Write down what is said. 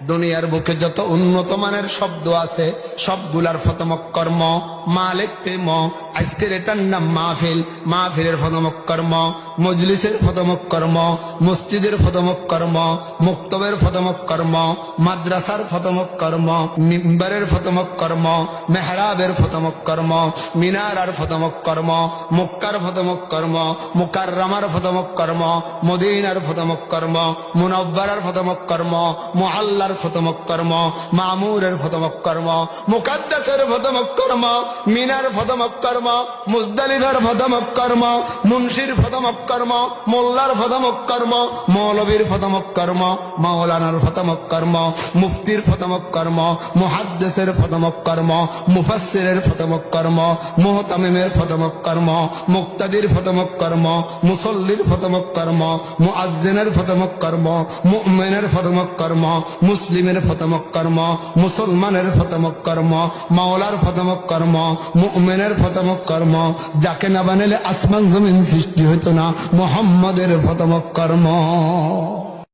দুনিয়ার বুকে যত উন্নত মানের শব্দ আছে সবগুলার প্রথমক কর্ম মালিক প্রেম। আজকের এটার নাম মাহফিল। মাহফিলের প্রথমক কর্ম মজলিসের প্রথমক কর্ম, মসজিদের প্রথমক কর্ম, মুক্তবের প্রথমক কর্ম, মাদ্রাসার প্রথমক কর্ম, মিম্বারের প্রথমক কর্ম, মেহরাবের প্রথমক কর্ম, মিনারার প্রথমক কর্ম, মক্কার প্রথমক কর্ম, মুকাররমার প্রথমক কর্ম, মদিনার প্রথমক কর্ম, মুনাব্বারার প্রথমক কর্ম, মুআল্লার প্রথমক কর্ম, মামুরের প্রথমক কর্ম, মুকাদ্দাসের প্রথমক কর্ম, মিনার প্রথমক কর্ম, মুজদালিফার প্রথমক কর্ম, মুনশির প্রথমক কর্ম, মোল্লার প্রথমক কর্ম, মৌলবীর প্রথমক কর্ম, মাওলানার প্রথমক কর্ম, মুফতির প্রথমক কর্ম, মুহাদ্দিসের প্রথমক কর্ম, মুফাসসিরের প্রথমক কর্ম, মুহতামিমের প্রথমক কর্ম, মুক্তাদির প্রথমক কর্ম, মুসল্লির প্রথমক কর্ম, মুআজ্জিনের প্রথমক কর্ম, মুমিনের প্রথমক কর্ম, মুসলিমের প্রথমক কর্ম, মুসলমানের প্রথমক কর্ম, মাওলার প্রথমক কর্ম, মুমিনের প্রথমক কর্ম। যাকে না বানালে আসমান জমিন সৃষ্টি হতো না, মুহাম্মাদের প্রথমক কর্ম।